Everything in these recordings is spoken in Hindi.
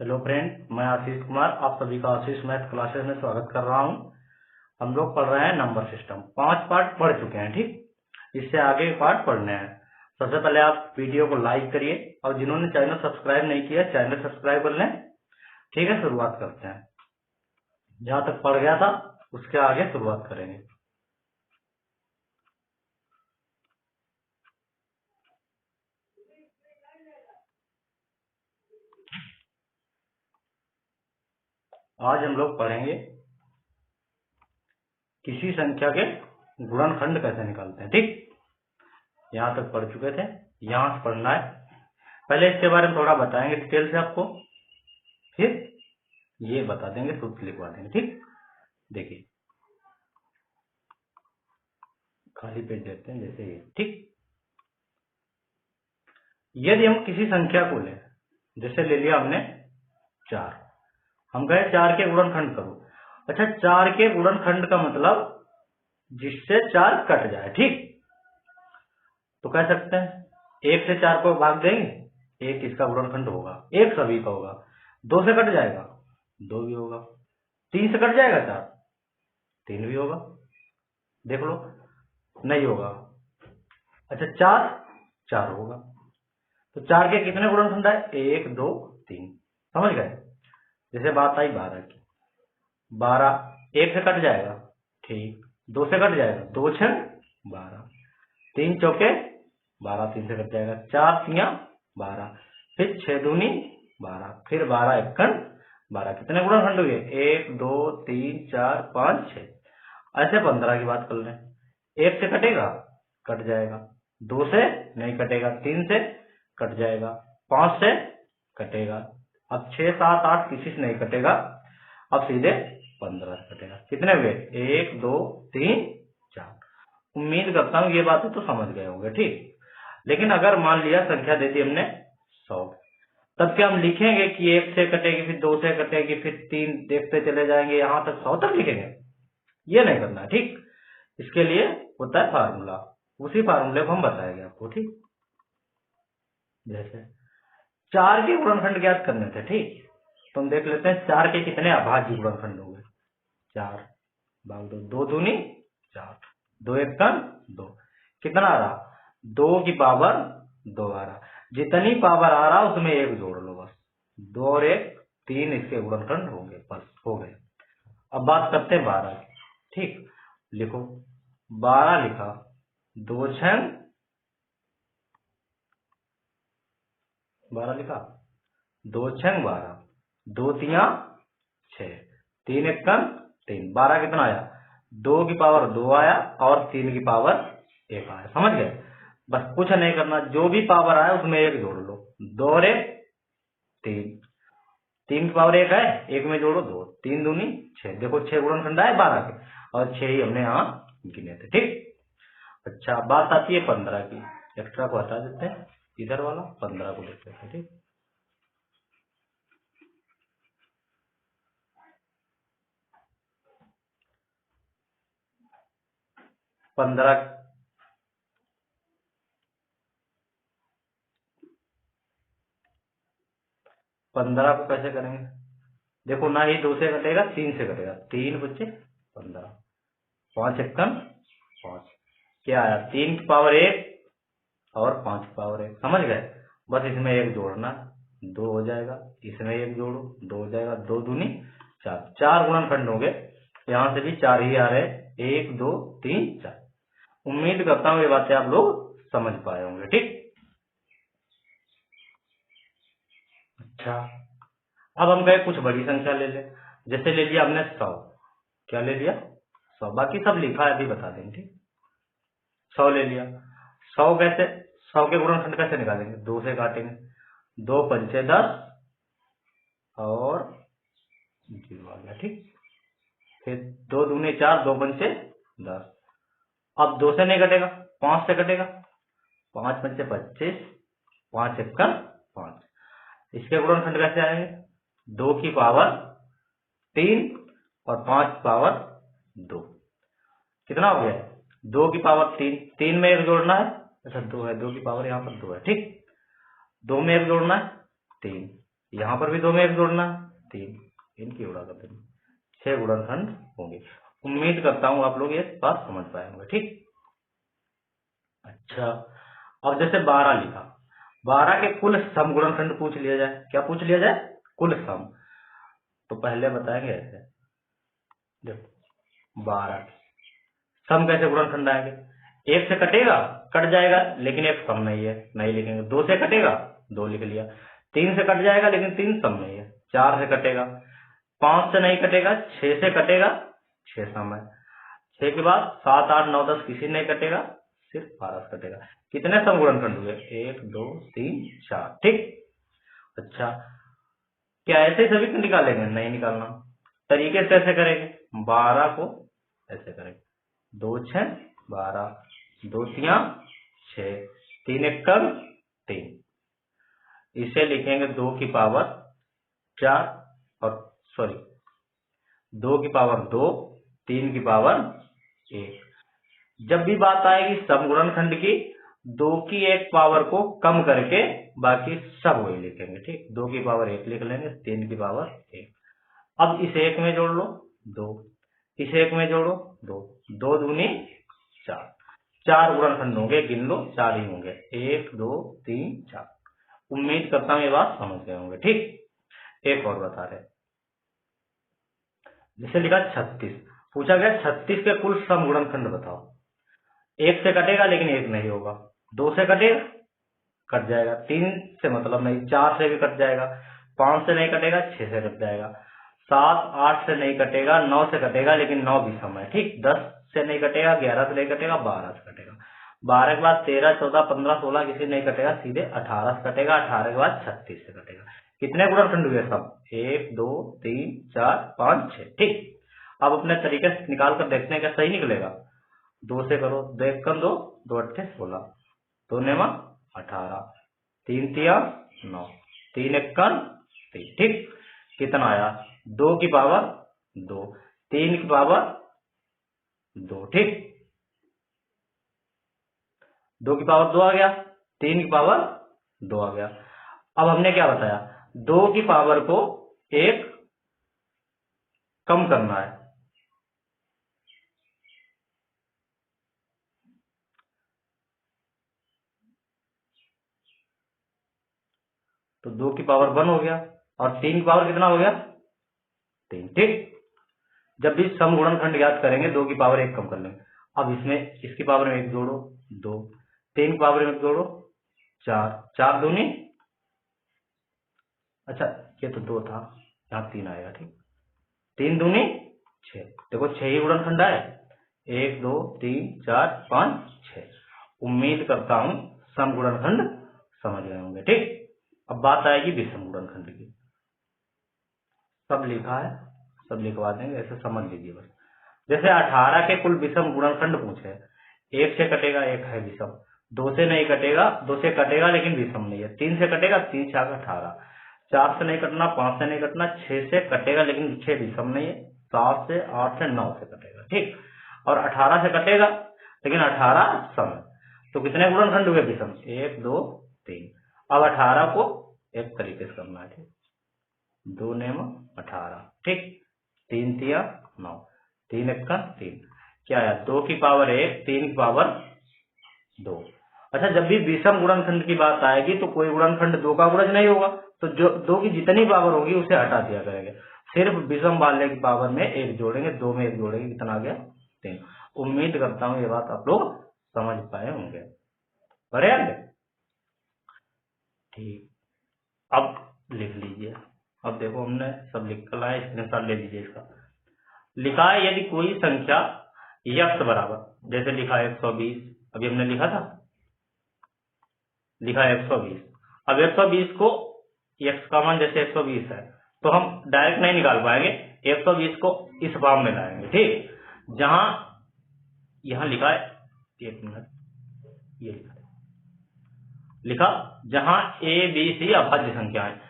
हेलो फ्रेंड, मैं आशीष कुमार आप सभी का आशीष मैथ क्लासेस में स्वागत कर रहा हूं। हम लोग पढ़ रहे हैं नंबर सिस्टम। 5 पार्ट पढ़ चुके हैं, ठीक। इससे आगे पार्ट पढ़ने हैं। सबसे पहले आप वीडियो को लाइक करिए और जिन्होंने चैनल सब्सक्राइब नहीं किया चैनल सब्सक्राइब कर लें। ठीक है, शुरुआत करते हैं। जहां तक पढ़ गया था उसके आगे शुरुआत करेंगे। आज हम लोग पढ़ेंगे किसी संख्या के गुणनखंड कैसे निकालते हैं, ठीक। यहाँ तक पढ़ चुके थे, यहाँ से पढ़ना है। पहले इसके बारे में थोड़ा बताएंगे डिटेल से आपको, फिर ये बता देंगे, सूत्र लिखवा देंगे, ठीक। देखिए, खाली पेज देते हैं जैसे ये, ठीक। यदि हम किसी संख्या को लें, जैसे ले लिया हमने 4, हम कहे 4 के गुणनखंड करो। अच्छा, 4 के गुणनखंड का मतलब जिससे 4 कट जाए, ठीक। तो कह सकते हैं 1 से 4 को भाग देंगे, 1 इसका गुणनखंड होगा, 1 सभी का होगा। 2 से कट जाएगा, 2 भी होगा। 3 से कट जाएगा 4, 3 भी होगा। देख लो, नहीं होगा। अच्छा, 4 होगा। तो 4 के कितने गुणनखंड है? 1 2 3। समझ गए। जैसे बात आई 12 की, 12 1 से कट जाएगा, ठीक। 2 से कट जाएगा, 2 6 12, 3 चौके 12, 3 से कट जाएगा, 4 तिया 12, फिर 6 दूनी 12, फिर 12 एकन 12। कितने गुणनखंड हुए? 1 2 3 4 5 6। ऐसे 15 की बात कर लें। 1 से कटेगा, कट जाएगा। 2 से नहीं कटेगा, 3 से कट जाएगा, 5 से कटेगा। अब 6 7 8 किसी से नहीं कटेगा, अब सीधे 15 से कटेगा। कितने हुए? 1 2 3 4। उम्मीद करता हूं ये बातें तो समझ गए होंगे, ठीक। लेकिन अगर मान लिया संख्या दे दी हमने 100, तब क्या हम लिखेंगे कि 1 से कटेगी, फिर 2 से कटेगी, फिर 3 देखते चले जाएंगे, यहां तक 100 तक लिखेंगे? ये नहीं करना, ठीक। इसके लिए होता है फार्मूला, उसी फार्मूले को हम बताएंगे आपको, ठीक। जैसे 4 के गुणनखंड ज्ञात करने थे, ठीक। तो हम देख लेते हैं 4 के कितने अभाज्य गुणनखंड होंगे। 4 भाग 2, 2 दूनी 4, 2 एक 2। कितना आ रहा? 2 की पावर 2 आ रहा। जितनी पावर आ रहा उसमें 1 जोड़ लो बस। 2 और 1 3 इसके गुणनखंड होंगे, बस हो गए। अब बात करते हैं 12 की, ठीक। लिखो, 12 लिखा, 2 6 12 लिखा, 2 6 12, 2 तिया 6, 3 एक 3। 12 कितना आया? 2 की पावर 2 आया और 3 की पावर 1 आया। समझ गए। बस कुछ नहीं करना, जो भी पावर आया उसमें 1 जोड़ लो। 2 और 1 3, 3 की पावर 1 है, 1 में जोड़ो 2, 3 दूनी 6। देखो 6 गुणनखंड आए 12 के, और 6 ही हमने यहाँ गिने थे, ठीक। अच्छा, बात आती है 15 की। एक्स्ट्रा को हटा देते हैं, इधर वाला 15 को देख लेते हैं, ठीक। 15 को कैसे करेंगे? देखो, ना ही 2 से कटेगा, 3 से कटेगा। 3 बच्चे 15, 5 एक 5। क्या आया? 3 की पावर 1 और 5 की पावर 1। समझ गए। बस इसमें 1 जोड़ना, 2 हो जाएगा। इसमें 1 जोड़ो, 2 हो जाएगा। 2 दूनी 4, 4 गुणनखंड हो गए। यहाँ से भी 4 ही आ रहे, 1 2 3 4। उम्मीद करता हूँ ये बातें आप लोग समझ पाए होंगे, ठीक। अच्छा, अब हम गए कुछ बड़ी संख्या ले ले। जैसे ले लिया हमने 100। क्या ले लिया? 100। बाकी सब लिखा है, अभी बता देंगे, ठीक। 100 ले लिया। 100 कैसे? 100 के गुणनखंड कैसे निकालेंगे? 2 से काटेंगे, 2 पंचे 10 और 0 आ गया, ठीक। फिर 2 दूने 4, 2 पंचे 10। अब 2 से नहीं कटेगा, 5 से कटेगा। 5 पंचे 25, 5 एक 5। इसके गुणनखंड कैसे आएंगे? 2 की पावर 3 और 5 की पावर 2। कितना हो गया? 2 की पावर 3, 3 में 1 जोड़ना है। अच्छा, 2 है, 2 की पावर यहाँ पर 2 है, ठीक। 2 में 1 जोड़ना है, 3। यहाँ पर भी 2 में 1 जोड़ना, 3, इनकी उड़ा कर देंगे, 6 गुणनखंड होंगे। उम्मीद करता हूँ आप लोग ये बात समझ पाए होंगे। ठीक, अच्छा अब जैसे 12 लिखा, 12 के कुल सम गुणनखंड पूछ लिया जाए। क्या पूछ लिया जाए? कुल सम। तो पहले बताएंगे ऐसे, देखो 12 सम कैसे गुणनखंड आएंगे? 1 से कटेगा, कट जाएगा, लेकिन 1 सम नहीं है, नहीं लिखेंगे। 2 से कटेगा, 2 लिख लिया। 3 से कट जाएगा, लेकिन 3 सम नहीं है। 4 से कटेगा, 5 से नहीं कटेगा, 6 से कटेगा, 6 सम है। 6 के बाद 7, 8, 9, 10 किसी नहीं कटेगा, सिर्फ 12 से कटेगा। कितने सम गुणनखंड हुए? 1, 2, 3, 4। ठीक, अच्छा क्या ऐसे सभी को निकालेंगे? नहीं निकालना। तरीके से ऐसे करेंगे, 12 को ऐसे करेंगे, 2 6 12, 2 3 6, 3 1 3। इसे लिखेंगे 2 की पावर 4 और सॉरी 2 की पावर 2, 3 की पावर 1। जब भी बात आएगी सम गुणनखंड की, 2 की 1 पावर को कम करके बाकी सब वही लिखेंगे। ठीक, 2 की पावर 1 लिख लेंगे, 3 की पावर 1। अब इस 1 में जोड़ लो 2, इस 1 में जोड़ो 2, 2 दूनी 4। 4 गुणनखंड होंगे, गिन लो 4 ही होंगे, 1 2 3 4। उम्मीद करता हूं ये बात समझ गए होंगे। ठीक, एक और बता रहे, जिसे लिखा 36, पूछा गया 36 के कुल सम गुणनखंड बताओ। 1 से कटेगा, लेकिन 1 नहीं होगा। 2 से कटेगा, कट जाएगा। 3 से मतलब नहीं, 4 से भी कट जाएगा। 5 से नहीं कटेगा, 6 से कट जाएगा। 7 8 से नहीं कटेगा, 9 से कटेगा, लेकिन 9 भी सम है। ठीक, 10 से नहीं कटेगा, 11 से नहीं कटेगा, 12 से कटेगा। 12 के बाद 13 14 15 16 किसी नहीं कटेगा, सीधे 18 से कटेगा। 18 के बाद 36 से कटेगा। कितने गुणनखंड हुए सब? 1 2 3 4 5 6। ठीक, अब अपने तरीके से निकाल कर देखते हैं क्या सही निकलेगा। 2 से करो, 2 1 2 2 8 16, 2 9 18, 3 3 9, 3 1 3। ठीक, कितना आया? 2 की पावर 2, 3 की पावर 2। ठीक, 2 की पावर 2 आ गया, 3 की पावर 2 आ गया। अब हमने क्या बताया? 2 की पावर को 1 कम करना है। तो 2 की पावर 1 हो गया, और 3 की पावर कितना हो गया? 3। ठीक, जब भी सम गुणनखंड याद करेंगे 2 की पावर 1 कम कर लेंगे। अब इसमें इसकी पावर में 1 जोड़ो 2, 3 की पावर में 1 जोड़ो 4, 4 दूनी, अच्छा ये तो 2 था, यहाँ 3 आएगा। ठीक, 3 दूनी 6। देखो 6 ही गुणनखंड आए, 1 2 3 4 5 6। उम्मीद करता हूं सम गुणनखंड समझ गए होंगे। ठीक, अब बात आएगी विषम गुणनखंड की। सब लिखा है, सब लिखवा देंगे, ऐसे समझ लीजिए बस। जैसे 18 के कुल विषम गुणनखंड पूछे, 1 से कटेगा 1 है विषम, 2 से नहीं कटेगा, 2 से कटेगा लेकिन विषम नहीं है, 3 से कटेगा, 3 6 18, 4 से नहीं कटना, 5 से नहीं कटना, 6 से कटेगा लेकिन 6 विषम नहीं है, 7 से 8 से 9 से कटेगा। ठीक, और 18 से कटेगा, लेकिन 18 सम है। तो कितने गुणनखंड हुए विषम? 1 2 3। अब 18 को एक तरीके से करना है। ठीक, 2 9 18। ठीक, 3 3 9, 3 1 3। क्या आया? 2 की पावर 1, 3 की पावर 2। अच्छा, जब भी विषम गुणनखंड की बात आएगी तो कोई गुणनखंड 2 का गुणज नहीं होगा, तो जो 2 की जितनी पावर होगी उसे हटा दिया करेंगे, सिर्फ विषम वाले की पावर में 1 जोड़ेंगे। 2 में 1 जोड़ेंगे, कितना आ गया? 3। उम्मीद करता हूँ ये बात आप लोग समझ पाए होंगे। बड़े आगे, ठीक, अब लिख लीजिए। अब देखो हमने सब लिख कर लाए, स्क्रीनशॉट ले लीजिए इसका। लिखा है यदि कोई संख्या यक्स बराबर, जैसे लिखा है 120, अभी हमने लिखा था, लिखा है 120। अब 120 को यक्स का मान जैसे 120 है, तो हम डायरेक्ट नहीं निकाल पाएंगे, 120 को इस फॉर्म में लाएंगे। ठीक, जहां यहां लिखा है, एक मिनट, ये लिखा जहां ए बी सी अभाज्य संख्या है,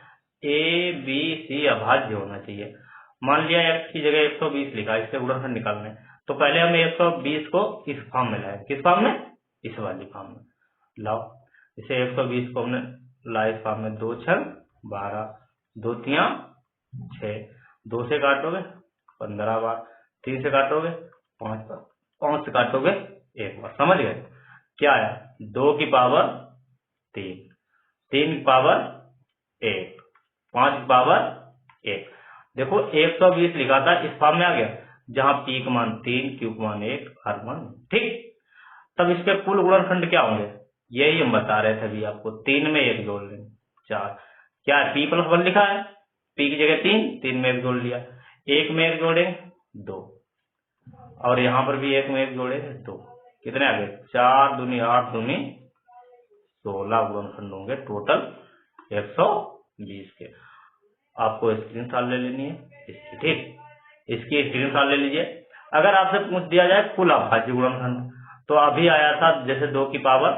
ए बी सी अभाज्य होना चाहिए। मान लिया x की जगह 120 लिखा, इससे गुणनखंड निकालना है, तो पहले हमें 120 को इस फॉर्म में लाए। किस फॉर्म में? इस वाली फॉर्म में लाओ। इसे 120 को हमने लाए इस फॉर्म में, 2 6 12, 2 तिया 6, 2 से काटोगे 15 बार, 3 से काटोगे 5 बार, 5 से काटोगे 1 बार। समझ गए? क्या आया? 2 की पावर 3, 3 की पावर 1, 5 की पावर 1। देखो 120 लिखा था, इस फॉर्म में आ गया जहां पी का मान 3, क्यू का मान 1, आर का मान। ठीक, तब इसके कुल गुणनखंड क्या होंगे? यही हम बता रहे थे अभी आपको। 3 में 1 जोड़ लेंगे 4। क्या है? पी प्लस 1 लिखा है, पी की जगह 3, 3 में 1 जोड़ लिया, 1 में 1 जोड़े 2, और यहां पर भी 1 में 1 जोड़े 2। कितने आ गए? 4 दूनी 8 दूनी 16 गुणनखंड होंगे टोटल 120 के। आपको स्क्रीनशॉट ले लेनी है इसकी। ठीक, इसकी स्क्रीनशॉट ले लीजिए। अगर आपसे पूछ दिया जाए कुल अभाज्य गुणनखंड, तो अभी आया था जैसे 2 की पावर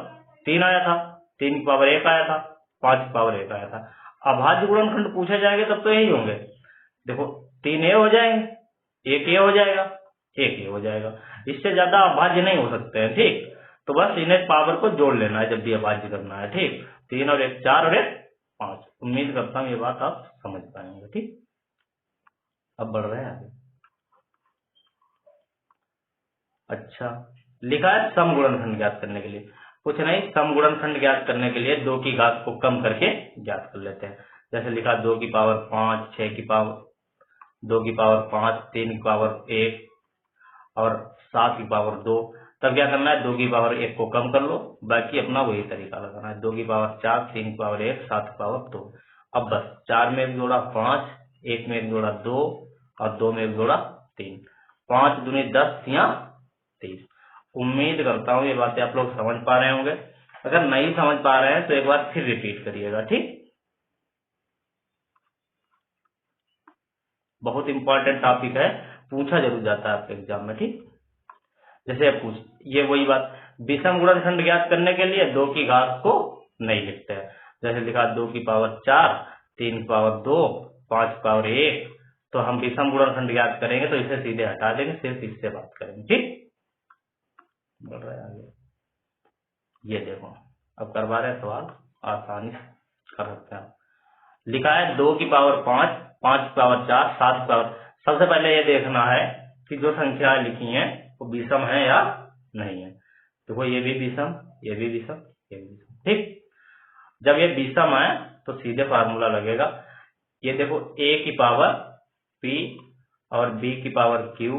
3 आया था, 3 की पावर 1 आया था, 5 की पावर 1 आया था। अभाज्य गुणनखंड पूछे जाएंगे तब तो यही होंगे। देखो 3 ए हो जाएंगे, 1 ए हो जाएगा, 1 ए हो जाएगा। इससे ज्यादा अभाज्य नहीं हो सकते हैं। ठीक, तो बस इन्हें पावर को जोड़ लेना है जब भी अभाज्य करना है। ठीक, 3 और 1 4 और 1 5। उम्मीद करता हूँ ये बात आप समझ पाएंगे। ठीक, अब बढ़ रहे हैं आगे। अच्छा, लिखा है सम गुणनखंड ज्ञात करने के लिए। कुछ नहीं, सम गुणनखंड ज्ञात करने के लिए 2 की घात को कम करके ज्ञात कर लेते हैं। जैसे लिखा 2 की पावर 5, 6 की पावर 2 की पावर 5, 3 की पावर 1 और 7 की पावर 2। तब क्या करना है? 2 की पावर 1 को कम कर लो, बाकी अपना वही तरीका लगाना है। 2 की पावर 4, 3 की पावर 1, 7 की पावर 2। अब बस 4 में 1 जोड़ा 5, 1 में 1 जोड़ा 2 और 2 में 1 जोड़ा 3। 5 दूनी 10 या 30। उम्मीद करता हूँ ये बातें आप लोग समझ पा रहे होंगे। अगर नहीं समझ पा रहे हैं तो एक बार फिर रिपीट करिएगा। ठीक, बहुत इंपॉर्टेंट टॉपिक है, पूछा जरूर जाता है आपके एग्जाम में। ठीक, जैसे पूछ ये वही बात, विषम गुणनखंड ज्ञात करने के लिए 2 की घात को नहीं लिखते हैं। जैसे लिखा 2 की पावर 4, 3 की पावर 2, 5 की पावर 1। तो हम विषम गुणनखंड ज्ञात करेंगे तो इसे सीधे हटा देंगे, सिर्फ इससे बात करेंगे। ठीक, बढ़ रहा है आगे। ये देखो, अब करवा रहे सवाल, आसानी से कर सकते हैं। लिखा है 2 की पावर 5, 5 की पावर 4, 7 की पावर। सबसे पहले ये देखना है कि जो संख्याएं लिखी हैं वो विषम है या नहीं है। देखो ये भी विषम, ये भी विषम, ये भी विषम। ठीक, जब ये विषम है तो सीधे फार्मूला लगेगा। ये देखो a की पावर p और b की पावर q,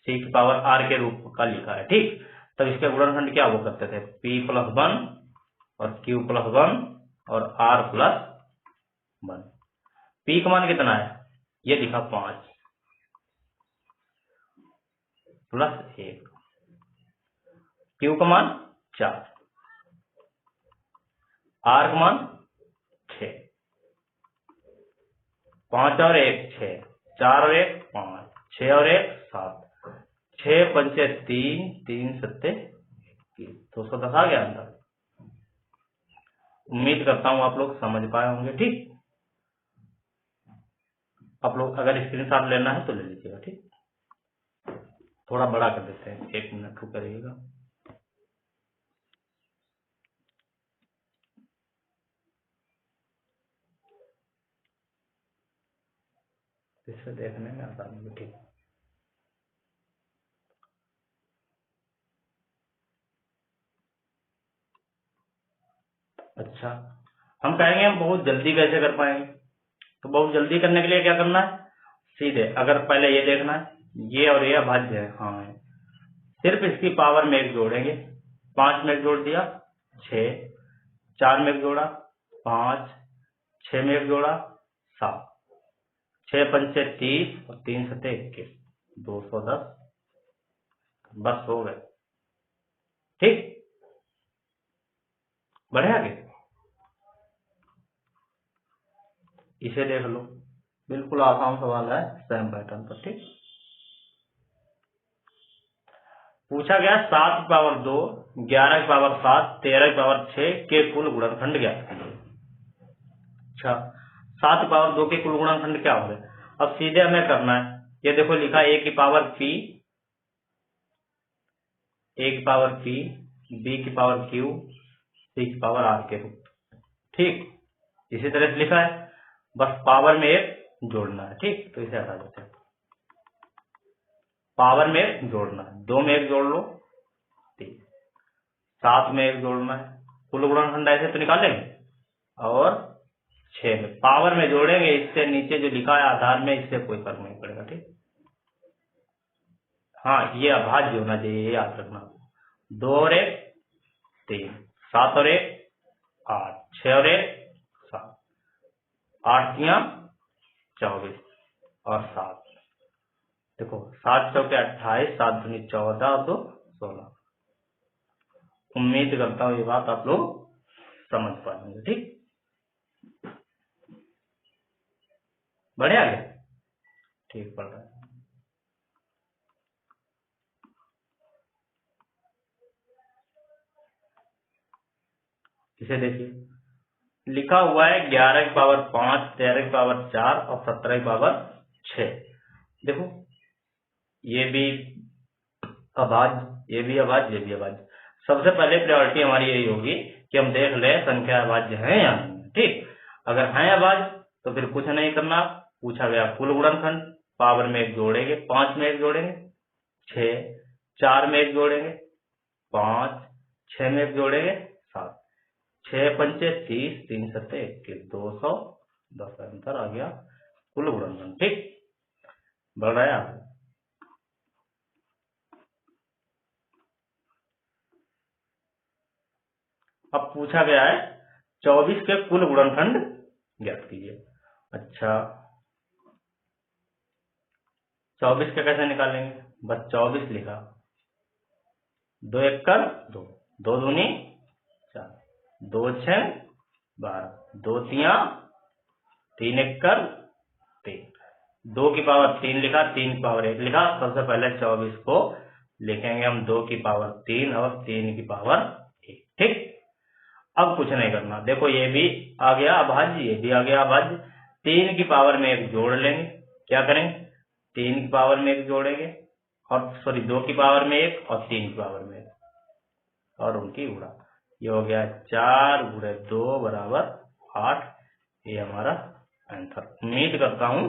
c की पावर r के रूप का लिखा है। ठीक, तब इसके गुणनखंड क्या वो करते थे? p प्लस 1 और q प्लस 1 और r प्लस 1। p का मान कितना है? ये लिखा 5 प्लस 1। q का मान 4, r का मान 6। 5 और 1 6, 4 और 1 5, 6 और 1 7, 6 पंचे 3, 3 सत्ते 210 आ गया अंदर। उम्मीद करता हूँ आप लोग समझ पाए होंगे। ठीक, आप लोग अगर स्क्रीनशॉट लेना है तो ले लीजिएगा। ठीक, थोड़ा बड़ा कर देते हैं, 1 मिनट रुक करिएगा। इसे देखने में आसानी है। ठीक, अच्छा, हम कहेंगे हम बहुत जल्दी कैसे कर पाएंगे? तो बहुत जल्दी करने के लिए क्या करना है? सीधे अगर पहले ये देखना है ये और ये अभाज्य है, हाँ है, सिर्फ इसकी पावर में 1 जोड़ेंगे। 5 में 1 जोड़ दिया 6, 4 में 1 जोड़ा 5, 6 में 1 जोड़ा 7, 6 पंचे 30 और 3 सत्ते 21, 210। बस हो गए। ठीक, बढ़े आगे। इसे देख लो, बिल्कुल आसान सवाल है, सेम पैटर्न पर। ठीक, पूछा गया 7 की पावर 2, 11 की पावर 7, 13 की पावर 6 के कुल गुणनखंड ज्ञात कीजिए। अच्छा, 7 की पावर 2 के कुल गुणनखंड क्या होंगे? अब सीधे हमें करना है। ये देखो लिखा a की पावर p, a की पावर p, b की पावर q, c की पावर r के रूप। ठीक, इसी तरह से लिखा है बस पावर में एक जोड़ना है, ठीक। तो इसे हटा देते हैं, पावर में एक जोड़ना है, 2 में एक जोड़ लो 3, 7 में एक जोड़ना है, कुल गुणनखंड ऐसे तो निकालेंगे, और 6 में पावर में जोड़ेंगे। इससे नीचे जो लिखा है आधार में, इससे कोई फर्क नहीं पड़ेगा, ठीक। हाँ, ये अभाज्य होना चाहिए, ये याद रखना। 2 और 1 3, 7 और 1 8, 6 और 1 7, 8 तियां 24 और 7। देखो 7 चौके 28, 7 दूनी 14 और 2 16। उम्मीद करता हूँ ये बात आप लोग समझ पाएंगे, ठीक। बढ़िया है, ठीक पड़ रहा है। इसे देखिए, लिखा हुआ है 11 की पावर 5, 13 की पावर 4 और 17 की पावर 6। देखो ये भी अभाज्य, ये भी अभाज्य, ये भी अभाज्य। सबसे पहले प्रायोरिटी हमारी यही होगी कि हम देख ले संख्या अभाज्य है या नहीं, ठीक। अगर है अभाज्य तो फिर कुछ नहीं करना, पूछा गया कुल गुणनखंड, पावर में एक जोड़ेंगे, 5 में एक जोड़ेंगे 6, 4 में एक जोड़ेंगे 5, 6 में एक जोड़ेंगे 7, 6 पंचे 30, 3 सत्ते 21, 210 अंतर आ गया कुल गुणनखंड, ठीक। बढ़ रहा है आगे। अब पूछा गया है 24 के कुल गुणनखंड ज्ञात कीजिए। अच्छा 24 के कैसे निकालेंगे, बस 24 लिखा, 2 एकड़ 2, 2 दूनी 4, 2 6 12, 2 तियां 3 एकड़ 3, 2 की पावर 3 लिखा, 3 की पावर 1 लिखा। सबसे पहले 24 को लिखेंगे हम 2 की पावर 3 और 3 की पावर 1, ठीक। अब कुछ नहीं करना, देखो ये भी आ गया अभाज्य, ये भी आ गया अभाज्य। 3 की पावर में एक जोड़ लेंगे, क्या करेंगे 3 की पावर में एक जोड़ेंगे, और सॉरी 2 की पावर में एक और 3 की पावर में एक, और उनकी गुणा। ये हो गया 4 गुणे 2 बराबर 8। ये हमारा आंसर। उम्मीद करता हूं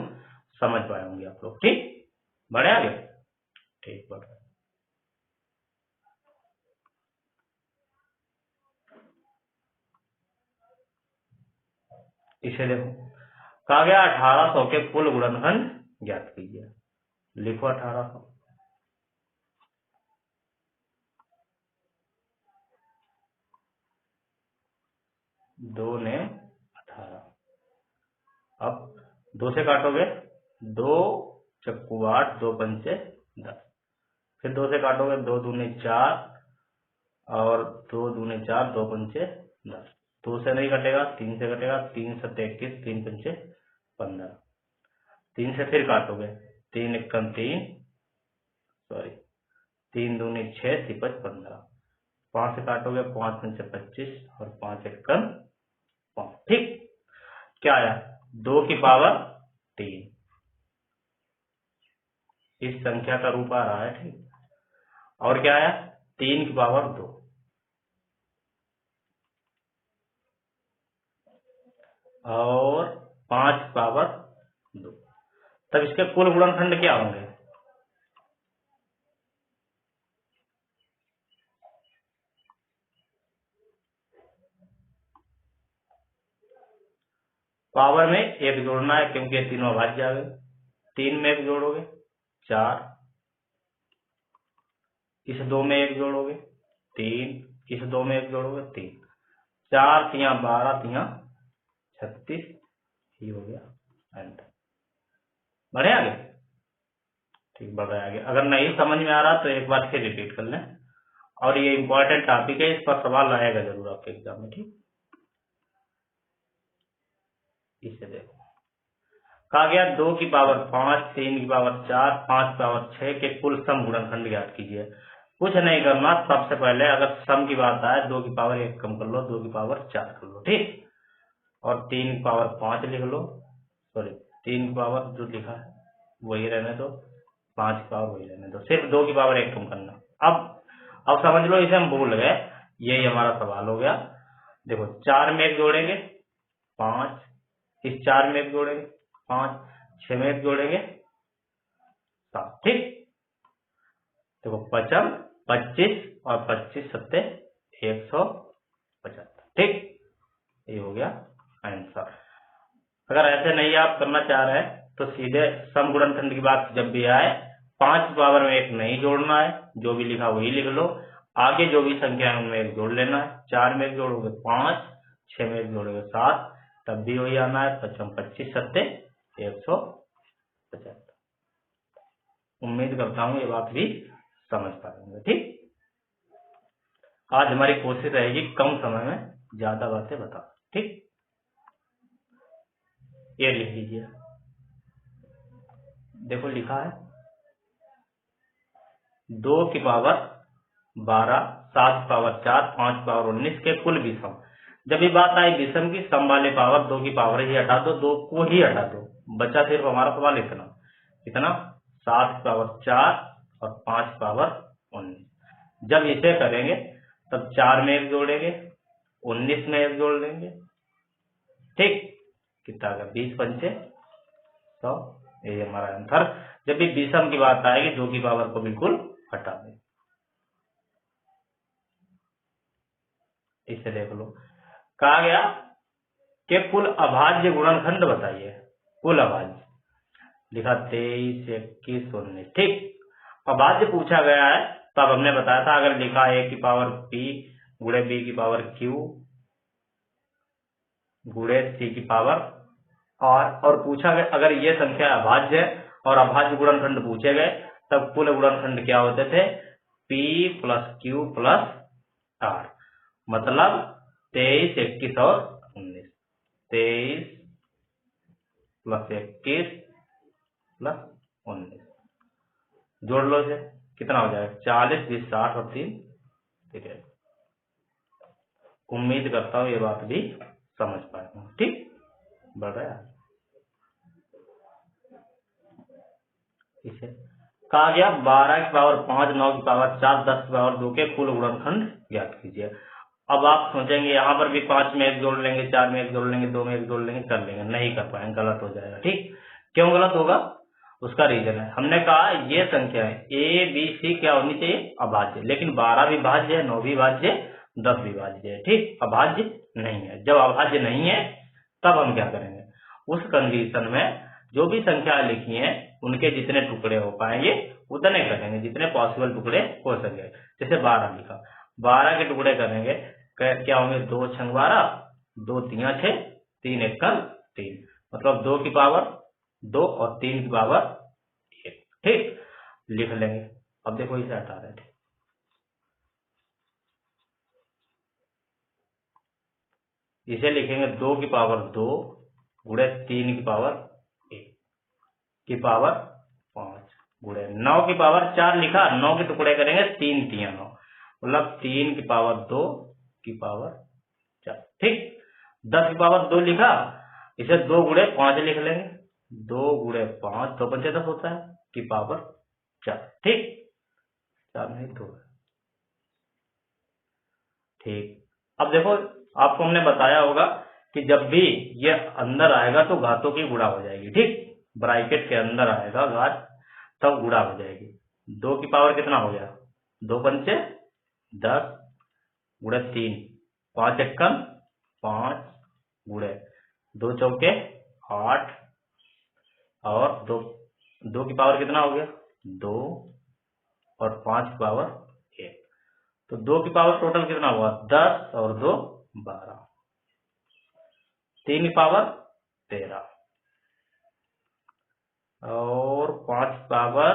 समझ पाए होंगे आप लोग, ठीक। बढ़े आगे, ठीक बढ़ रहा है। इसे देखो, कहा गया 1800 के कुल गुणनखंड ज्ञात कीजिए। लिखो 1800, 2 ने 18। अब 2 से काटोगे, 2 चक्कू 8, 2 पंचे 10, फिर 2 से काटोगे, 2 दूनी 4 और 2 दूनी 4, 2 पंचे 10, 2 से नहीं कटेगा, 3 से कटेगा, 3 सत्ते 21, 3 पंचे 15, 3 से फिर काटोगे, 3 एकम 3, सॉरी 3 दूनी 6, सिपच 15, 5 से काटोगे, 5 पंचे 25 और 5 एकम 5, ठीक। क्या आया 2 की पावर 3, इस संख्या का रूप आ रहा है, ठीक। और क्या आया 3 की पावर 2 और 5 की पावर 2। तब इसके कुल गुणनखंड क्या होंगे, पावर में एक जोड़ना है क्योंकि ये तीनों अभाज्य आ गए। 3 में एक जोड़ोगे 4, इस 2 में एक जोड़ोगे 3, इस 2 में एक जोड़ोगे 3, 4 तियां 12 तियां 36, ये हो गया आंसर। बढ़े आगे, ठीक बढ़ रहा है आगे। अगर नहीं समझ में आ रहा तो एक बार फिर रिपीट कर लें, और ये इंपॉर्टेंट टॉपिक है, इस पर सवाल आएगा जरूर आपके एग्जाम में, ठीक। इसे देखो, कहा गया 2 की पावर 5, 3 की पावर 4, 5 की पावर 6 के कुल सम गुणनखंड ज्ञात कीजिए। कुछ नहीं करना, सबसे पहले अगर सम की बात आए 2 की पावर 1 कम कर लो, 2 की पावर 4 कर लो, ठीक। और 3 की पावर 5 लिख लो, सॉरी 3 की पावर जो लिखा है वही रहने दो, 5 की पावर वही रहने दो, सिर्फ 2 की पावर 1 कम करना। अब समझ लो, इसे हम भूल गए, यही हमारा सवाल हो गया। देखो 4 में एक जोड़ेंगे 5, इस 4 में एक जोड़ेंगे 5, 6 में एक जोड़ेंगे 7। ठीक, देखो 55, 25 और 25 सत्ते 175। ठीक, ये हो गया आंसर। अगर ऐसे नहीं आप करना चाह रहे हैं तो सीधे सम गुणनखंड की बात जब भी आए 5 पावर में एक नहीं जोड़ना है, जो भी लिखा वही लिख लो, आगे जो भी संख्या है उनमें एक जोड़ लेना है। 4 में एक जोड़ोगे 5, 6 में एक जोड़ोगे 7, तब भी वही आना है 55, 25 सत्ते 175। उम्मीद करता हूँ ये बात भी समझ पाएंगे। ठीक, आज हमारी कोशिश रहेगी कम समय में ज्यादा बातें बता। ठीक, ये लिख लीजिए, देखो लिखा है 2 की पावर 12, 7 की पावर 4, 5 की पावर 19 के कुल विषम। जब ये बात आई विषम की, सम वाले पावर 2 की पावर ही हटा दो, 2 को ही हटा दो, बचा सिर्फ हमारा सवाल इतना कितना 7 की पावर 4 और 5 की पावर 19। जब इसे करेंगे तब 4 में एक जोड़ेंगे 19 में एक जोड़ लेंगे। ठीक, कितना आ गया 20 पंचे 100। ये हमारा आंसर। जब भी विषम की बात आएगी 2 की पावर को बिल्कुल हटा दें। इसे देख लो, कहा गया कि कुल अभाज्य गुणनखंड बताइए। कुल अभाज्य लिखा 23, 21, 19। ठीक, अभाज्य पूछा गया है तो अब हमने बताया था अगर लिखा a की पावर p गुणे b की पावर q गुणे c की पावर और पूछा गया अगर ये संख्या अभाज्य है और अभाज्य गुणनखंड पूछे गए तब कुल गुणनखंड क्या होते थे p plus q plus r, मतलब 23, 21 और 19। 23 प्लस 21 प्लस 19 जोड़ लो, इसे कितना हो जाएगा 40, 20, 60 और 3 53। उम्मीद करता हूँ ये बात भी समझ पाएगा। ठीक, बढ़ रहा है। इसे कहा गया 12 की पावर 5, 9 की पावर 4, 10 की पावर 2 के कुल गुणनखंड ज्ञात कीजिए। अब आप सोचेंगे यहाँ पर भी 5 में एक जोड़ लेंगे, 4 में एक जोड़ लेंगे, 2 में एक जोड़ लेंगे, कर लेंगे, नहीं कर पाएंगे, गलत हो जाएगा। ठीक, क्यों गलत होगा, उसका रीजन है हमने कहा ये संख्या है ए बी सी क्या होनी चाहिए अभाज्य, लेकिन 12 भी भाज्य है, 9 भी भाज्य, 10 भी भाज्य है। ठीक, अभाज्य नहीं है। जब अभाज्य नहीं है तब हम क्या करेंगे, उस कंडीशन में जो भी संख्या लिखी है उनके जितने टुकड़े हो पाएंगे उतने करेंगे, जितने पॉसिबल टुकड़े हो सके। जैसे 12 लिखा, 12 के टुकड़े करेंगे, क्या होंगे 2 छंग 12, 2 तिया 6, 3 एकम 3, मतलब 2 की पावर 2 और 3 की पावर 1। ठीक, लिख लेंगे। अब देखो इसे हटा रहे थे, इसे लिखेंगे 2 की पावर 2 गुणे 3 की पावर 1 की पावर 5 गुणे 9 की पावर 4 लिखा, 9 के टुकड़े करेंगे 3 तिया 9, मतलब 3 की पावर 2 की पावर 4। ठीक, 10 की पावर 2 लिखा, इसे 2 गुणे 5 लिख लेंगे, 2 गुणे 5 2 पंचे 10 होता है की पावर 4। ठीक, 4 नहीं 2। ठीक, अब देखो आपको हमने बताया होगा कि जब भी ये अंदर आएगा तो घातों की गुणा हो जाएगी। ठीक, ब्रैकेट के अंदर आएगा घात तब गुणा हो जाएगी। 2 की पावर कितना हो गया 2 पंचे 10 गुणे 3, 5 एकम 5 गुणे 2 चौके 8 और 2 की पावर कितना हो गया 2 और 5 की पावर 1, तो 2 की पावर टोटल कितना हुआ 10 और 2 12, 3 की पावर 13 और 5 की पावर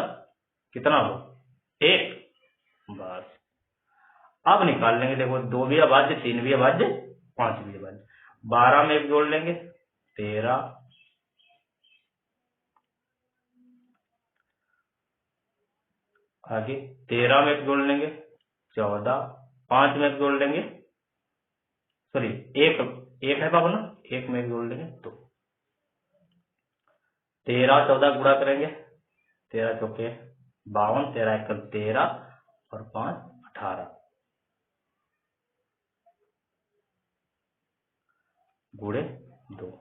कितना हो 1, बस। अब निकाल लेंगे, देखो 2 भी अभाज्य, 3 भी अभाज्य, 5 भी अभाज्य। 12 में एक जोड़ लेंगे 13, आगे 13 में एक जोड़ लेंगे 14, 5 में एक जोड़ लेंगे, सॉरी एक है पापा ना, 1 में एक जोड़ लेंगे 2, 13 14 गुणा करेंगे, 13 चौके 52, 13 एकम 13 और 5 18 गुणे 2,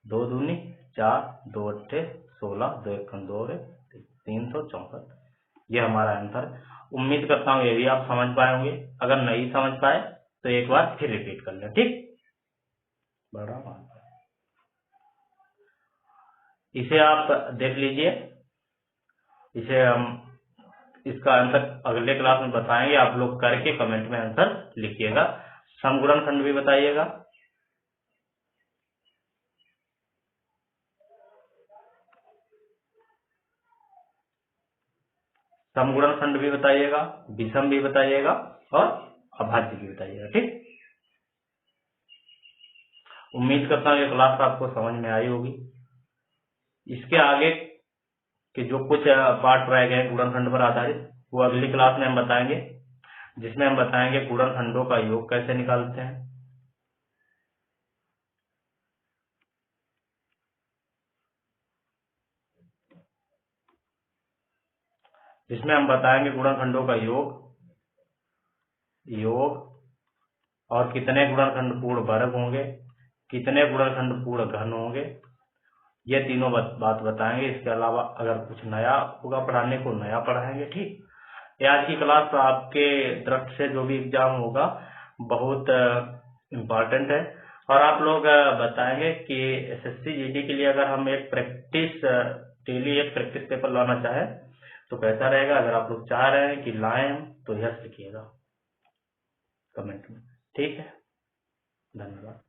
2 दूनी 4, 2 अट्ठे 16, 2 एकम 2 और 364। ये हमारा आंसर है। उम्मीद करता हूँ ये भी आप समझ पाए होंगे। अगर नहीं समझ पाए तो एक बार फिर रिपीट कर लें, ठीक। बड़ा आंसर इसे आप देख लीजिए। इसे हम इसका आंसर अगले क्लास में बताएंगे। आप लोग करके कमेंट में आंसर लिखिएगा। समगुणनखंड भी बताइएगा। समगुणनखंड भी बताइएगा, विषम भी बताइएगा और अभाज्य भी बताइएगा, ठीक। उम्मीद करता हूँ ये क्लास आपको समझ में आई होगी। इसके आगे के जो कुछ पार्ट रह गए गुणनखंड पर आधारित वो अगली क्लास में हम बताएंगे, जिसमें हम बताएंगे गुणनखंडों का योग कैसे निकालते हैं, जिसमें हम बताएंगे गुणनखंडों का योग और कितने गुणनखंड पूर्ण वर्ग होंगे, कितने गुणनखंड पूर्ण घन होंगे, ये तीनों बात बताएंगे। इसके अलावा अगर कुछ नया होगा पढ़ाने को, नया पढ़ाएंगे, ठीक। आज की क्लास आपके दृष्टि से जो भी एग्जाम होगा बहुत इम्पोर्टेंट है। और आप लोग बताएंगे कि एसएससी जीडी के लिए अगर हम एक प्रैक्टिस डेली एक प्रैक्टिस पेपर लाना चाहे तो कैसा रहेगा। अगर आप लोग चाह रहे हैं कि लाएं तो यस लिखिएगा कमेंट में, ठीक है। धन्यवाद।